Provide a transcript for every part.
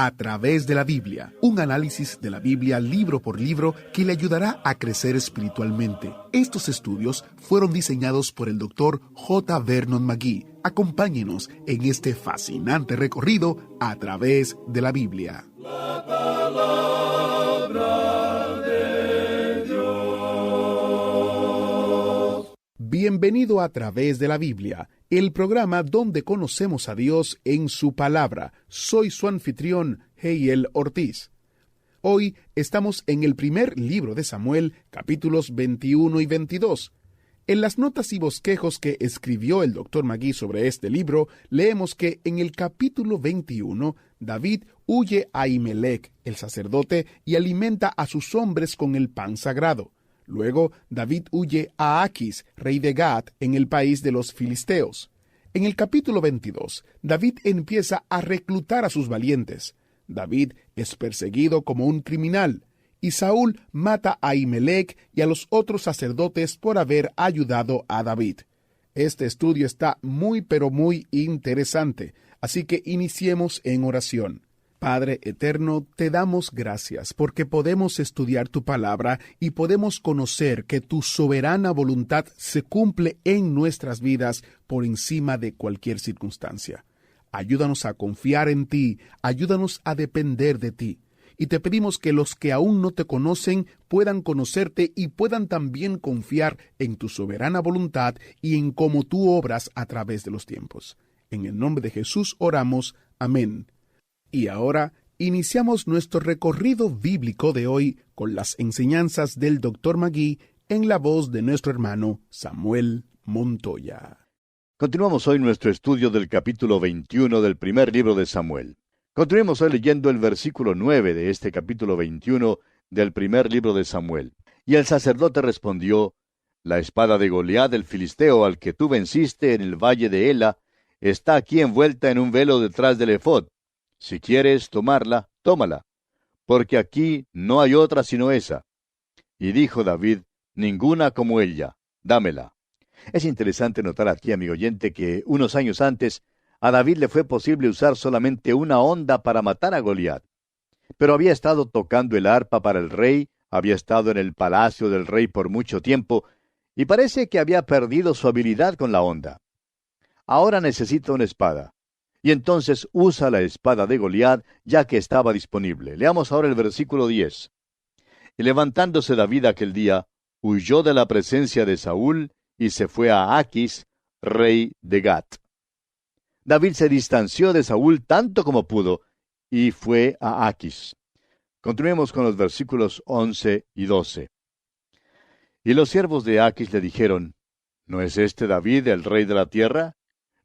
A través de la Biblia, un análisis de la Biblia libro por libro que le ayudará a crecer espiritualmente. Estos estudios fueron diseñados por el Dr. J. Vernon McGee. Acompáñenos en este fascinante recorrido a través de la Biblia. La palabra de Dios. Bienvenido a Través de la Biblia, el programa donde conocemos a Dios en su palabra. Soy su anfitrión, Heiel Ortiz. Hoy estamos en el primer libro de Samuel, capítulos 21 y 22. En las notas y bosquejos que escribió el Dr. McGee sobre este libro, leemos que en el capítulo 21, David huye a Ahimelech, el sacerdote, y alimenta a sus hombres con el pan sagrado. Luego, David huye a Aquis, rey de Gat, en el país de los filisteos. En el capítulo 22, David empieza a reclutar a sus valientes. David es perseguido como un criminal, y Saúl mata a Ahimelech y a los otros sacerdotes por haber ayudado a David. Este estudio está muy interesante, así que iniciemos en oración. Padre eterno, te damos gracias porque podemos estudiar tu palabra y podemos conocer que tu soberana voluntad se cumple en nuestras vidas por encima de cualquier circunstancia. Ayúdanos a confiar en ti, ayúdanos a depender de ti. Y te pedimos que los que aún no te conocen puedan conocerte y puedan también confiar en tu soberana voluntad y en cómo tú obras a través de los tiempos. En el nombre de Jesús oramos. Amén. Y ahora iniciamos nuestro recorrido bíblico de hoy con las enseñanzas del Dr. McGee en la voz de nuestro hermano Samuel Montoya. Continuamos hoy nuestro estudio del capítulo 21 del primer libro de Samuel. Continuemos hoy leyendo el versículo 9 de este capítulo 21 del primer libro de Samuel. Y el sacerdote respondió: La espada de Goliat el filisteo al que tú venciste en el valle de Ela está aquí envuelta en un velo detrás del efod. Si quieres tomarla, tómala, porque aquí no hay otra sino esa. Y dijo David: Ninguna como ella, dámela. Es interesante notar aquí, amigo oyente, que unos años antes a David le fue posible usar solamente una honda para matar a Goliat. Pero había estado tocando el arpa para el rey, había estado en el palacio del rey por mucho tiempo, y parece que había perdido su habilidad con la honda. Ahora necesita una espada. Y entonces usa la espada de Goliat, ya que estaba disponible. Leamos ahora el versículo 10. Y levantándose David aquel día, huyó de la presencia de Saúl, y se fue a Aquis, rey de Gat. David se distanció de Saúl tanto como pudo, y fue a Aquis. Continuemos con los versículos 11 y 12. Y los siervos de Aquis le dijeron: ¿No es este David el rey de la tierra?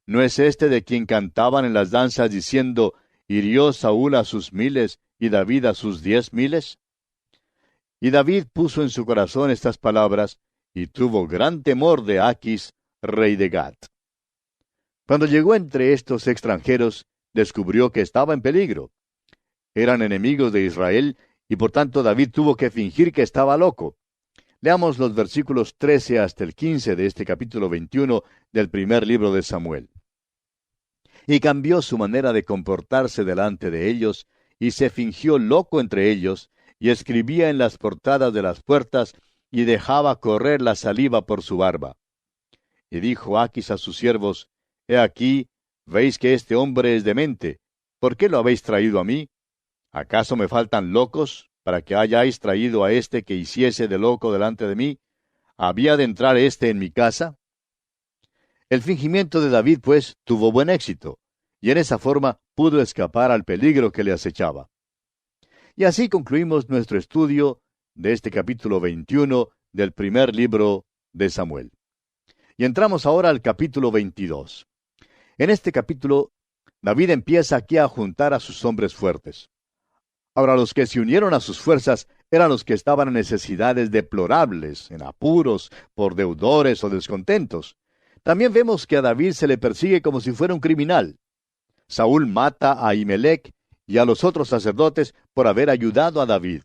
¿No es este de quien cantaban en las danzas diciendo: hirió Saúl a sus 1000 y David a sus 10,000? Y David puso en su corazón estas palabras, y tuvo gran temor de Aquis, rey de Gat. Cuando llegó entre estos extranjeros, descubrió que estaba en peligro. Eran enemigos de Israel, y por tanto David tuvo que fingir que estaba loco. Leamos los versículos 13 hasta el 15 de este capítulo 21 del primer libro de Samuel. Y cambió su manera de comportarse delante de ellos, y se fingió loco entre ellos, y escribía en las portadas de las puertas, y dejaba correr la saliva por su barba. Y dijo Aquis a sus siervos: He aquí, veis que este hombre es demente. ¿Por qué lo habéis traído a mí? ¿Acaso me faltan locos, para que hayáis traído a este que hiciese de loco delante de mí? ¿Había de entrar éste en mi casa? El fingimiento de David, pues, tuvo buen éxito, y en esa forma pudo escapar al peligro que le acechaba. Y así concluimos nuestro estudio de este capítulo 21 del primer libro de Samuel. Y entramos ahora al capítulo 22. En este capítulo, David empieza aquí a juntar a sus hombres fuertes. Ahora, los que se unieron a sus fuerzas eran los que estaban en necesidades deplorables, en apuros, por deudores o descontentos. También vemos que a David se le persigue como si fuera un criminal. Saúl mata a Ahimelech y a los otros sacerdotes por haber ayudado a David.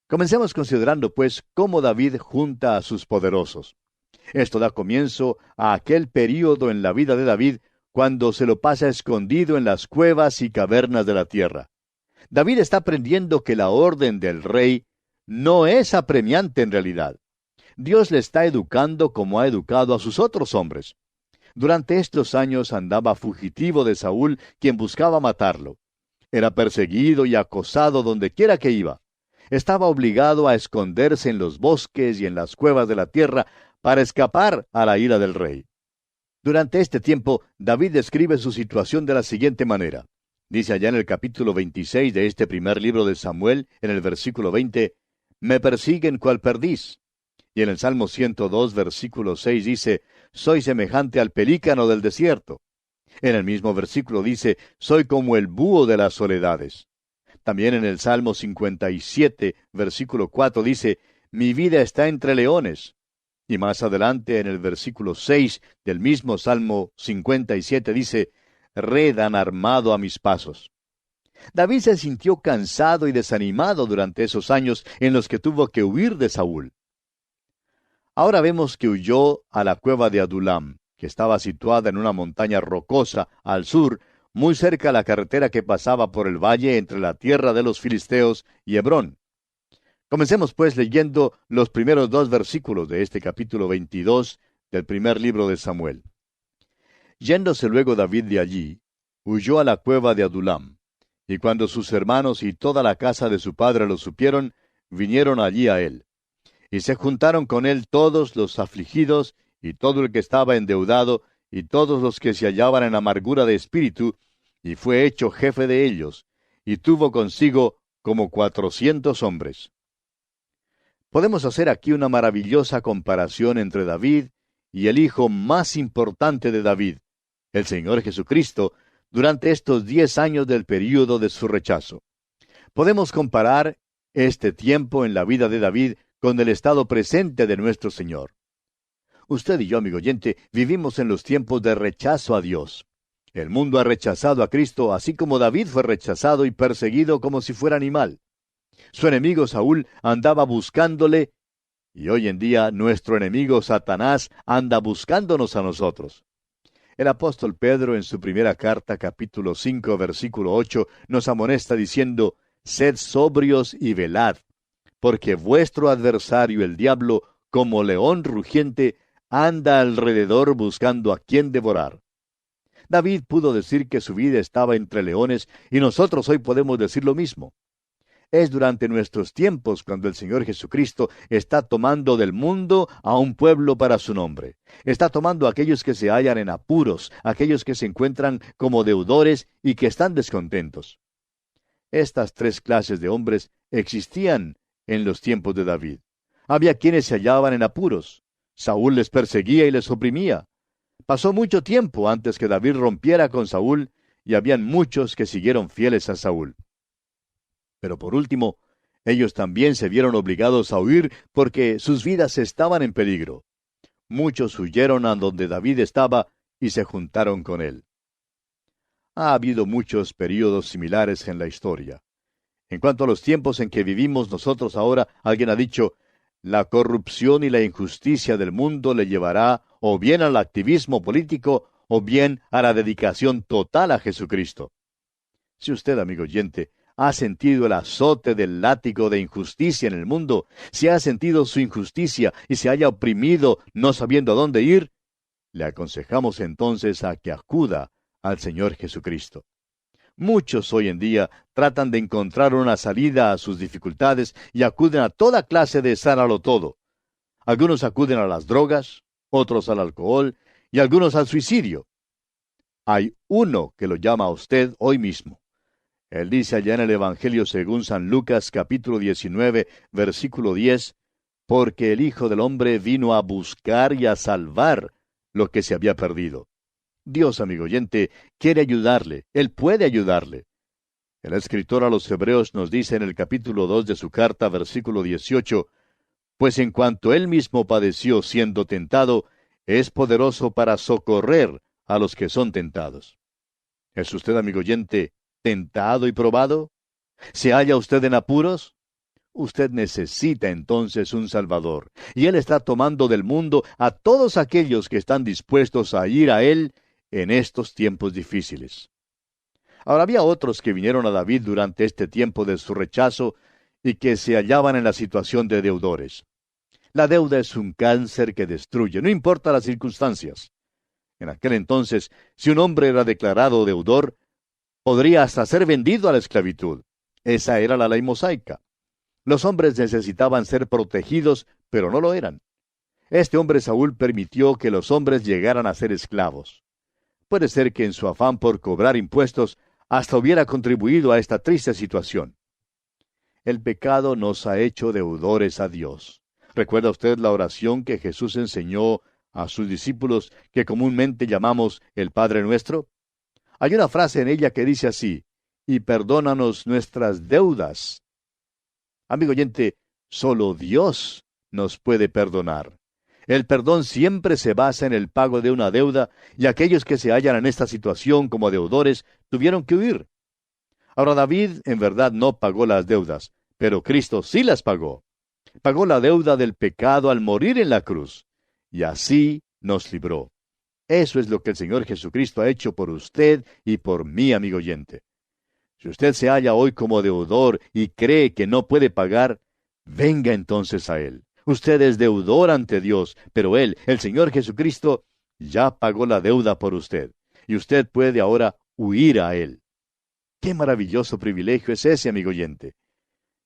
Comencemos considerando, pues, cómo David junta a sus poderosos. Esto da comienzo a aquel período en la vida de David cuando se lo pasa escondido en las cuevas y cavernas de la tierra. David está aprendiendo que la orden del rey no es apremiante en realidad. Dios le está educando como ha educado a sus otros hombres. Durante estos años andaba fugitivo de Saúl, quien buscaba matarlo. Era perseguido y acosado donde quiera que iba. Estaba obligado a esconderse en los bosques y en las cuevas de la tierra para escapar a la ira del rey. Durante este tiempo, David describe su situación de la siguiente manera. Dice allá en el capítulo 26 de este primer libro de Samuel, en el versículo 20, «Me persiguen cual perdiz». Y en el Salmo 102, versículo 6 dice, «Soy semejante al pelícano del desierto». En el mismo versículo dice, «Soy como el búho de las soledades». También en el Salmo 57, versículo 4 dice, «Mi vida está entre leones». Y más adelante, en el versículo 6 del mismo Salmo 57 dice, «Red han armado a mis pasos». David se sintió cansado y desanimado durante esos años en los que tuvo que huir de Saúl. Ahora vemos que huyó a la cueva de Adulam, que estaba situada en una montaña rocosa al sur, muy cerca de la carretera que pasaba por el valle entre la tierra de los filisteos y Hebrón. Comencemos pues leyendo los primeros 2 versículos de este capítulo 22 del primer libro de Samuel. Yéndose luego David de allí, huyó a la cueva de Adulam, y cuando sus hermanos y toda la casa de su padre lo supieron, vinieron allí a él. Y se juntaron con él todos los afligidos, y todo el que estaba endeudado, y todos los que se hallaban en amargura de espíritu, y fue hecho jefe de ellos, y tuvo consigo como 400 hombres. Podemos hacer aquí una maravillosa comparación entre David y el hijo más importante de David, el Señor Jesucristo, durante estos 10 años del período de su rechazo. Podemos comparar este tiempo en la vida de David con el estado presente de nuestro Señor. Usted y yo, amigo oyente, vivimos en los tiempos de rechazo a Dios. El mundo ha rechazado a Cristo, así como David fue rechazado y perseguido como si fuera animal. Su enemigo Saúl andaba buscándole, y hoy en día nuestro enemigo Satanás anda buscándonos a nosotros. El apóstol Pedro en su primera carta, capítulo 5, versículo 8, nos amonesta diciendo, «Sed sobrios y velad, porque vuestro adversario el diablo, como león rugiente, anda alrededor buscando a quien devorar». David pudo decir que su vida estaba entre leones, y nosotros hoy podemos decir lo mismo. Es durante nuestros tiempos cuando el Señor Jesucristo está tomando del mundo a un pueblo para su nombre. Está tomando a aquellos que se hallan en apuros, aquellos que se encuentran como deudores y que están descontentos. Estas 3 clases de hombres existían en los tiempos de David. Había quienes se hallaban en apuros. Saúl les perseguía y les oprimía. Pasó mucho tiempo antes que David rompiera con Saúl, y habían muchos que siguieron fieles a Saúl. Pero por último, ellos también se vieron obligados a huir porque sus vidas estaban en peligro. Muchos huyeron a donde David estaba y se juntaron con él. Ha habido muchos períodos similares en la historia. En cuanto a los tiempos en que vivimos nosotros ahora, alguien ha dicho, la corrupción y la injusticia del mundo le llevará o bien al activismo político o bien a la dedicación total a Jesucristo. Si usted, amigo oyente, ha sentido el azote del látigo de injusticia en el mundo, si ha sentido su injusticia y se haya oprimido no sabiendo a dónde ir, le aconsejamos entonces a que acuda al Señor Jesucristo. Muchos hoy en día tratan de encontrar una salida a sus dificultades y acuden a toda clase de sánalo todo. Algunos acuden a las drogas, otros al alcohol y algunos al suicidio. Hay uno que lo llama a usted hoy mismo. Él dice allá en el Evangelio según San Lucas capítulo 19, versículo 10, porque el Hijo del Hombre vino a buscar y a salvar lo que se había perdido. Dios, amigo oyente, quiere ayudarle. Él puede ayudarle. El escritor a los Hebreos nos dice en el capítulo 2 de su carta, versículo 18, pues en cuanto él mismo padeció siendo tentado, es poderoso para socorrer a los que son tentados. ¿Es usted, amigo oyente, tentado y probado? ¿Se halla usted en apuros? Usted necesita entonces un Salvador, y Él está tomando del mundo a todos aquellos que están dispuestos a ir a Él en estos tiempos difíciles. Ahora había otros que vinieron a David durante este tiempo de su rechazo y que se hallaban en la situación de deudores. La deuda es un cáncer que destruye, no importa las circunstancias. En aquel entonces, si un hombre era declarado deudor, podría hasta ser vendido a la esclavitud. Esa era la ley mosaica. Los hombres necesitaban ser protegidos, pero no lo eran. Este hombre Saúl permitió que los hombres llegaran a ser esclavos. Puede ser que en su afán por cobrar impuestos hasta hubiera contribuido a esta triste situación. El pecado nos ha hecho deudores a Dios. ¿Recuerda usted la oración que Jesús enseñó a sus discípulos que comúnmente llamamos el Padre Nuestro? Hay una frase en ella que dice así: y perdónanos nuestras deudas. Amigo oyente, solo Dios nos puede perdonar. El perdón siempre se basa en el pago de una deuda, y aquellos que se hallan en esta situación como deudores tuvieron que huir. Ahora David en verdad no pagó las deudas, pero Cristo sí las pagó. Pagó la deuda del pecado al morir en la cruz, y así nos libró. Eso es lo que el Señor Jesucristo ha hecho por usted y por mí, amigo oyente. Si usted se halla hoy como deudor y cree que no puede pagar, venga entonces a Él. Usted es deudor ante Dios, pero Él, el Señor Jesucristo, ya pagó la deuda por usted, y usted puede ahora huir a Él. ¡Qué maravilloso privilegio es ese, amigo oyente!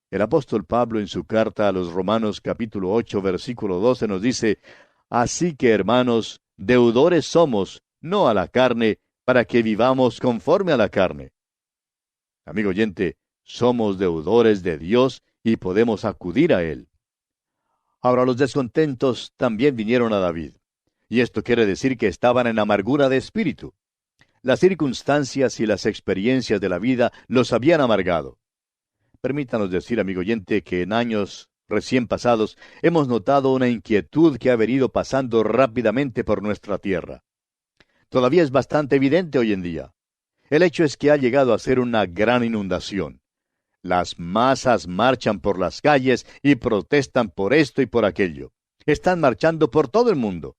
El apóstol Pablo en su carta a los Romanos capítulo 8, versículo 12 nos dice: así que, hermanos, deudores somos, no a la carne, para que vivamos conforme a la carne. Amigo oyente, somos deudores de Dios y podemos acudir a Él. Ahora los descontentos también vinieron a David, y esto quiere decir que estaban en amargura de espíritu. Las circunstancias y las experiencias de la vida los habían amargado. Permítanos decir, amigo oyente, que en años recién pasados hemos notado una inquietud que ha venido pasando rápidamente por nuestra tierra. Todavía es bastante evidente hoy en día. El hecho es que ha llegado a ser una gran inundación. Las masas marchan por las calles y protestan por esto y por aquello. Están marchando por todo el mundo.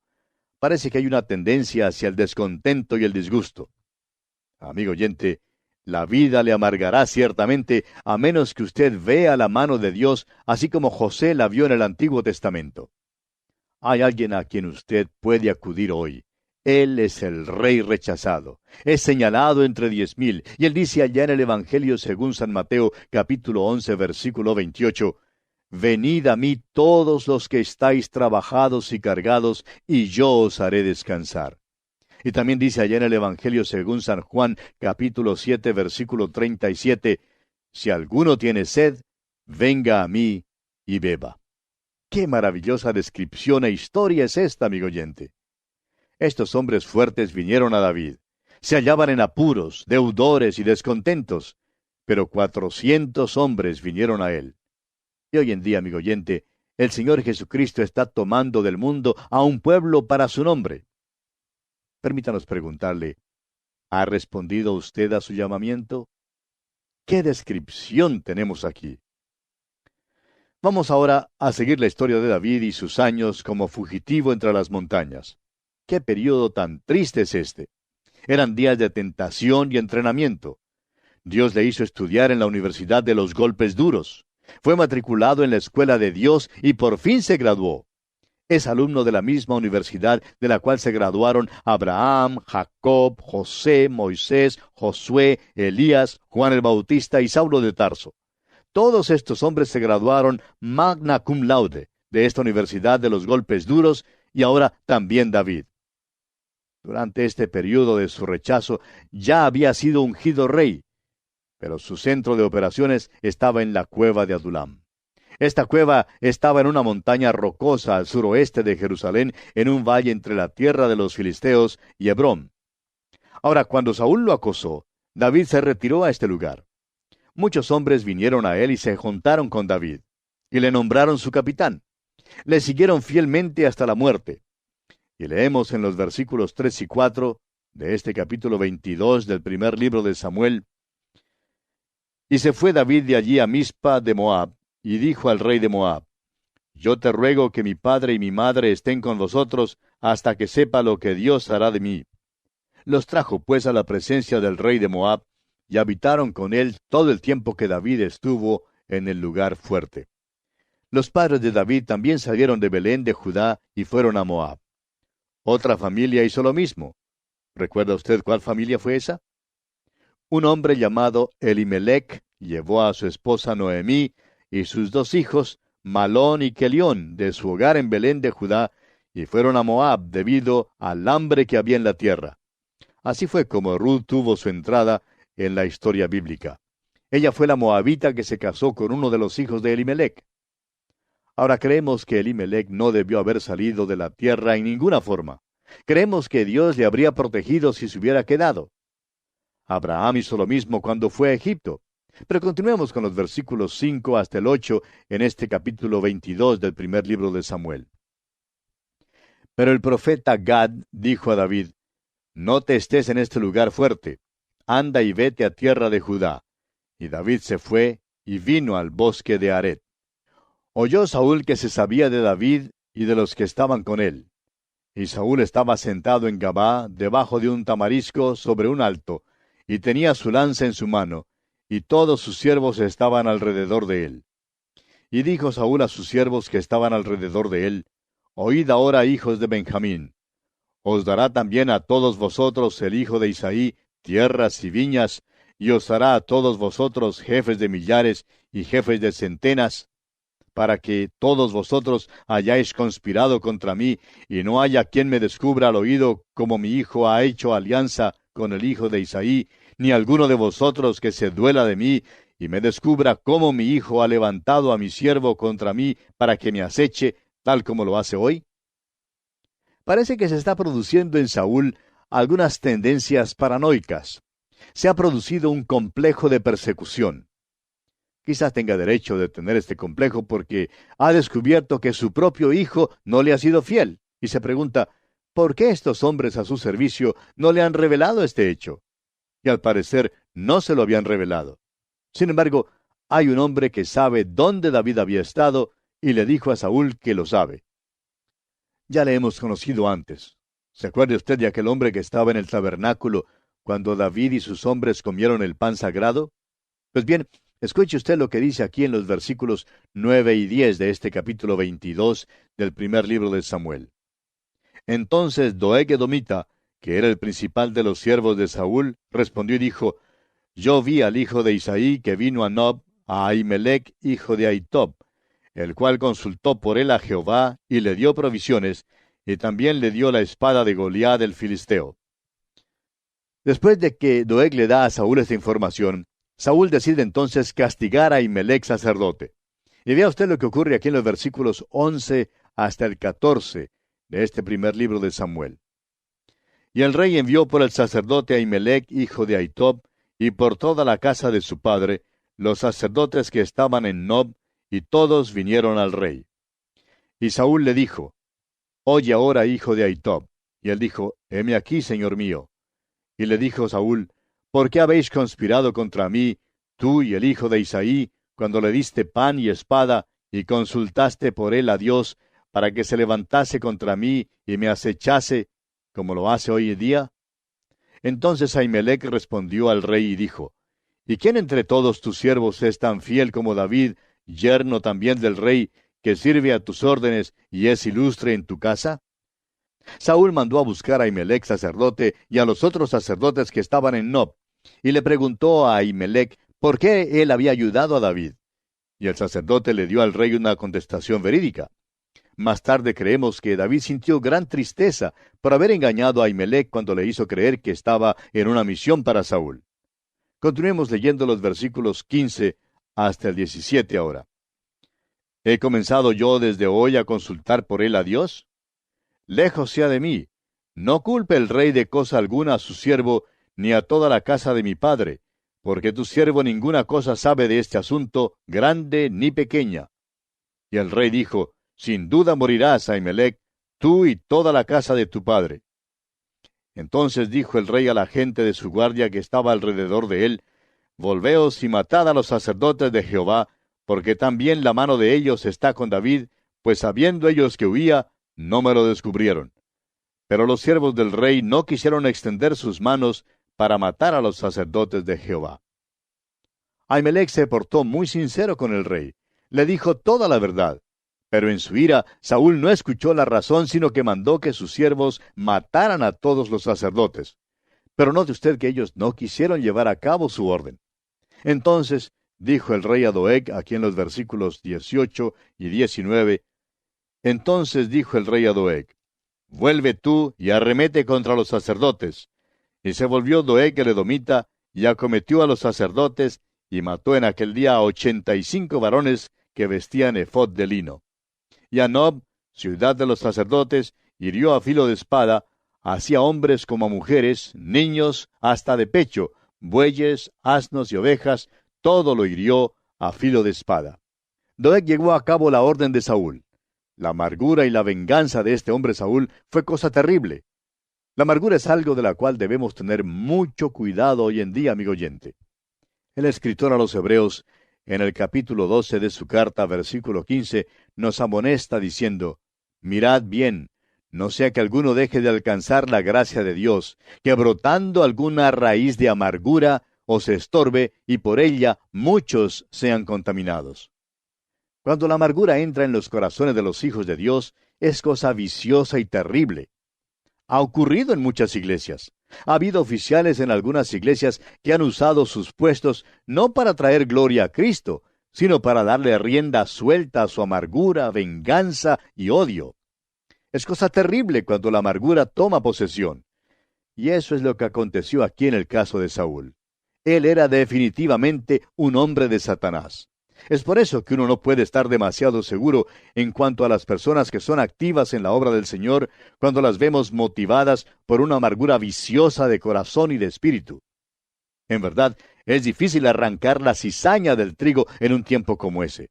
Parece que hay una tendencia hacia el descontento y el disgusto. Amigo oyente, la vida le amargará ciertamente a menos que usted vea la mano de Dios, así como José la vio en el Antiguo Testamento. Hay alguien a quien usted puede acudir hoy. Él es el Rey rechazado. Es señalado entre 10,000. Y él dice allá en el Evangelio según San Mateo, capítulo 11, versículo 28, venid a mí todos los que estáis trabajados y cargados, y yo os haré descansar. Y también dice allá en el Evangelio según San Juan, capítulo 7, versículo 37, si alguno tiene sed, venga a mí y beba. ¡Qué maravillosa descripción e historia es esta, amigo oyente! Estos hombres fuertes vinieron a David. Se hallaban en apuros, deudores y descontentos, pero 400 hombres vinieron a él. Y hoy en día, amigo oyente, el Señor Jesucristo está tomando del mundo a un pueblo para su nombre. Permítanos preguntarle, ¿ha respondido usted a su llamamiento? ¿Qué descripción tenemos aquí? Vamos ahora a seguir la historia de David y sus años como fugitivo entre las montañas. ¡Qué periodo tan triste es este! Eran días de tentación y entrenamiento. Dios le hizo estudiar en la Universidad de los Golpes Duros. Fue matriculado en la Escuela de Dios y por fin se graduó. Es alumno de la misma universidad de la cual se graduaron Abraham, Jacob, José, Moisés, Josué, Elías, Juan el Bautista y Saulo de Tarso. Todos estos hombres se graduaron magna cum laude de esta Universidad de los Golpes Duros, y ahora también David. Durante este periodo de su rechazo ya había sido ungido rey, pero su centro de operaciones estaba en la cueva de Adulam. Esta cueva estaba en una montaña rocosa al suroeste de Jerusalén, en un valle entre la tierra de los filisteos y Hebrón. Ahora, cuando Saúl lo acosó, David se retiró a este lugar. Muchos hombres vinieron a él y se juntaron con David, y le nombraron su capitán. Le siguieron fielmente hasta la muerte. Y leemos en los versículos 3 y 4 de este capítulo 22 del primer libro de Samuel: y se fue David de allí a Mizpa de Moab, y dijo al rey de Moab: yo te ruego que mi padre y mi madre estén con vosotros hasta que sepa lo que Dios hará de mí. Los trajo pues a la presencia del rey de Moab, y habitaron con él todo el tiempo que David estuvo en el lugar fuerte. Los padres de David también salieron de Belén de Judá y fueron a Moab. Otra familia hizo lo mismo. ¿Recuerda usted cuál familia fue esa? Un hombre llamado Elimelec llevó a su esposa Noemí y sus dos hijos, Malón y Kelión, de su hogar en Belén de Judá, y fueron a Moab debido al hambre que había en la tierra. Así fue como Ruth tuvo su entrada en la historia bíblica. Ella fue la moabita que se casó con uno de los hijos de Elimelec. Ahora creemos que Elimelec no debió haber salido de la tierra en ninguna forma. Creemos que Dios le habría protegido si se hubiera quedado. Abraham hizo lo mismo cuando fue a Egipto. Pero continuemos con los versículos 5 hasta el 8 en este capítulo 22 del primer libro de Samuel. Pero el profeta Gad dijo a David: No te estés en este lugar fuerte, anda y vete a tierra de Judá. Y David se fue y vino al bosque de Aret. Oyó Saúl que se sabía de David y de los que estaban con él. Y Saúl estaba sentado en Gabá, debajo de un tamarisco sobre un alto, y tenía su lanza en su mano, y todos sus siervos estaban alrededor de él. Y dijo Saúl a sus siervos que estaban alrededor de él: Oíd ahora, hijos de Benjamín. Os dará también a todos vosotros el hijo de Isaí tierras y viñas, y os hará a todos vosotros jefes de millares y jefes de centenas, para que todos vosotros hayáis conspirado contra mí, y no haya quien me descubra al oído como mi hijo ha hecho alianza con el hijo de Isaí, ni alguno de vosotros que se duela de mí, y me descubra cómo mi hijo ha levantado a mi siervo contra mí para que me aceche, tal como lo hace hoy. Parece que se está produciendo en Saúl algunas tendencias paranoicas. Se ha producido un complejo de persecución. Quizás tenga derecho de tener este complejo porque ha descubierto que su propio hijo no le ha sido fiel, y se pregunta, ¿por qué estos hombres a su servicio no le han revelado este hecho? Y al parecer no se lo habían revelado. Sin embargo, hay un hombre que sabe dónde David había estado, y le dijo a Saúl que lo sabe. Ya le hemos conocido antes. ¿Se acuerda usted de aquel hombre que estaba en el tabernáculo cuando David y sus hombres comieron el pan sagrado? Pues bien, escuche usted lo que dice aquí en los versículos 9 y 10 de este capítulo 22 del primer libro de Samuel. Entonces Doeg edomita, que era el principal de los siervos de Saúl, respondió y dijo: Yo vi al hijo de Isaí que vino a Nob, a Ahimelec, hijo de Ahitob, el cual consultó por él a Jehová y le dio provisiones, y también le dio la espada de Goliat el filisteo. Después de que Doeg le da a Saúl esta información, Saúl decide entonces castigar a Ahimelec sacerdote. Y vea usted lo que ocurre aquí en los versículos 11 hasta el 14 de este primer libro de Samuel. Y el rey envió por el sacerdote Ahimelec, hijo de Ahitob, y por toda la casa de su padre, los sacerdotes que estaban en Nob, y todos vinieron al rey. Y Saúl le dijo: Oye ahora, hijo de Ahitob. Y él dijo: Heme aquí, señor mío. Y le dijo Saúl: ¿Por qué habéis conspirado contra mí, tú y el hijo de Isaí, cuando le diste pan y espada, y consultaste por él a Dios, para que se levantase contra mí y me acechase, como lo hace hoy en día? Entonces Ahimelec respondió al rey y dijo: ¿Y quién entre todos tus siervos es tan fiel como David, yerno también del rey, que sirve a tus órdenes y es ilustre en tu casa? Saúl mandó a buscar a Ahimelec sacerdote y a los otros sacerdotes que estaban en Nob, y le preguntó a Ahimelec por qué él había ayudado a David. Y el sacerdote le dio al rey una contestación verídica. Más tarde creemos que David sintió gran tristeza por haber engañado a Ahimelec cuando le hizo creer que estaba en una misión para Saúl. Continuemos leyendo los versículos 15 hasta el 17 ahora. ¿He comenzado yo desde hoy a consultar por él a Dios? Lejos sea de mí. No culpe el rey de cosa alguna a su siervo, ni a toda la casa de mi padre, porque tu siervo ninguna cosa sabe de este asunto, grande ni pequeña. Y el rey dijo: Sin duda morirás, Ahimelec, tú y toda la casa de tu padre. Entonces dijo el rey a la gente de su guardia que estaba alrededor de él: Volveos y matad a los sacerdotes de Jehová, porque también la mano de ellos está con David, pues sabiendo ellos que huía, no me lo descubrieron. Pero los siervos del rey no quisieron extender sus manos para matar a los sacerdotes de Jehová. Ahimelech se portó muy sincero con el rey. Le dijo toda la verdad. Pero en su ira, Saúl no escuchó la razón, sino que mandó que sus siervos mataran a todos los sacerdotes. Pero note usted que ellos no quisieron llevar a cabo su orden. Entonces dijo el rey a Doeg, aquí en los versículos 18 y 19, entonces dijo el rey a Doeg, vuelve tú y arremete contra los sacerdotes. Y se volvió Doeg el edomita, y acometió a los sacerdotes, y mató en aquel día a 85 varones que vestían efod de lino. Y a Nob, ciudad de los sacerdotes, hirió a filo de espada, así a hombres como a mujeres, niños, hasta de pecho, bueyes, asnos y ovejas, todo lo hirió a filo de espada. Doeg llevó a cabo la orden de Saúl. La amargura y la venganza de este hombre Saúl fue cosa terrible. La amargura es algo de la cual debemos tener mucho cuidado hoy en día, amigo oyente. El escritor a los Hebreos, en el capítulo 12 de su carta, versículo 15, nos amonesta diciendo, mirad bien, no sea que alguno deje de alcanzar la gracia de Dios, que brotando alguna raíz de amargura os estorbe y por ella muchos sean contaminados. Cuando la amargura entra en los corazones de los hijos de Dios, es cosa viciosa y terrible. Ha ocurrido en muchas iglesias. Ha habido oficiales en algunas iglesias que han usado sus puestos no para traer gloria a Cristo, sino para darle rienda suelta a su amargura, venganza y odio. Es cosa terrible cuando la amargura toma posesión. Y eso es lo que aconteció aquí en el caso de Saúl. Él era definitivamente un hombre de Satanás. Es por eso que uno no puede estar demasiado seguro en cuanto a las personas que son activas en la obra del Señor cuando las vemos motivadas por una amargura viciosa de corazón y de espíritu. En verdad, es difícil arrancar la cizaña del trigo en un tiempo como ese.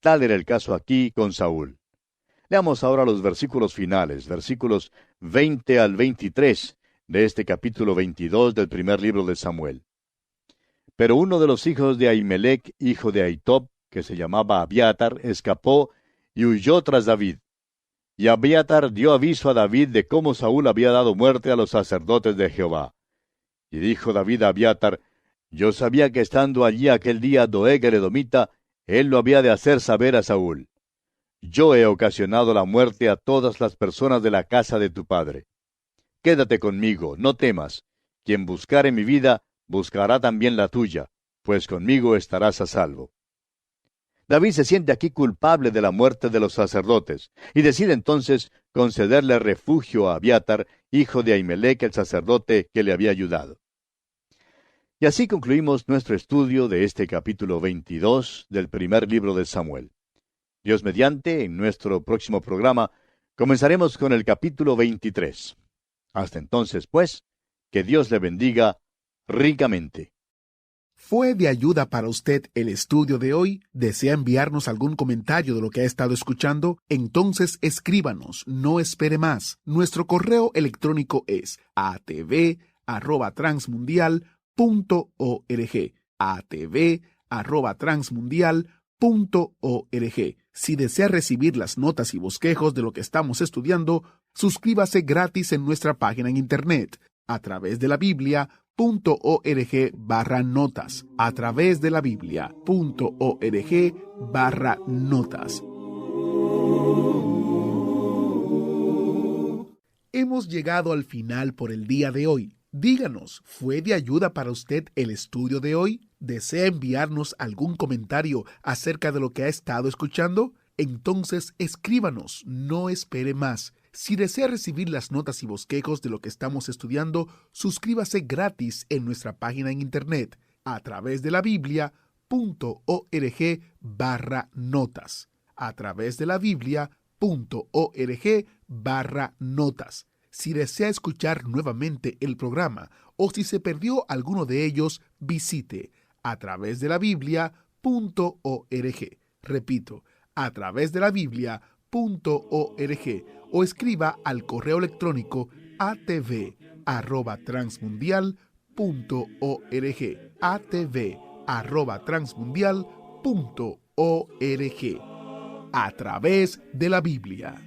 Tal era el caso aquí con Saúl. Leamos ahora los versículos finales, versículos 20 al 23 de este capítulo 22 del primer libro de Samuel. Pero uno de los hijos de Ahimelech, hijo de Ahitob, que se llamaba Abiatar, escapó y huyó tras David. Y Abiatar dio aviso a David de cómo Saúl había dado muerte a los sacerdotes de Jehová. Y dijo David a Abiatar, yo sabía que estando allí aquel día Doeg el edomita, él lo había de hacer saber a Saúl. Yo he ocasionado la muerte a todas las personas de la casa de tu padre. Quédate conmigo, no temas. Quien buscare mi vida, buscará también la tuya, pues conmigo estarás a salvo. David se siente aquí culpable de la muerte de los sacerdotes, y decide entonces concederle refugio a Abiatar, hijo de Ahimelech, el sacerdote que le había ayudado. Y así concluimos nuestro estudio de este capítulo 22 del primer libro de Samuel. Dios mediante, en nuestro próximo programa, comenzaremos con el capítulo 23. Hasta entonces, pues, que Dios le bendiga ricamente. ¿Fue de ayuda para usted el estudio de hoy? ¿Desea enviarnos algún comentario de lo que ha estado escuchando? Entonces escríbanos, no espere más. Nuestro correo electrónico es atv@transmundial.org. atv@transmundial.org. Si desea recibir las notas y bosquejos de lo que estamos estudiando, suscríbase gratis en nuestra página en internet a través de la Biblia.org/notas, a través de la Biblia.org/notas. Hemos llegado al final por el día de hoy. Díganos, ¿fue de ayuda para usted el estudio de hoy? ¿Desea enviarnos algún comentario acerca de lo que ha estado escuchando? Entonces escríbanos, no espere más. Si desea recibir las notas y bosquejos de lo que estamos estudiando, suscríbase gratis en nuestra página en internet a través de la Biblia.org/notas. A través de la Biblia.org/notas. Si desea escuchar nuevamente el programa o si se perdió alguno de ellos, visite a través de la Biblia.org. Repito, a través de la Biblia.org o escriba al correo electrónico atv@transmundial.org. atv@transmundial.org. A través de la Biblia.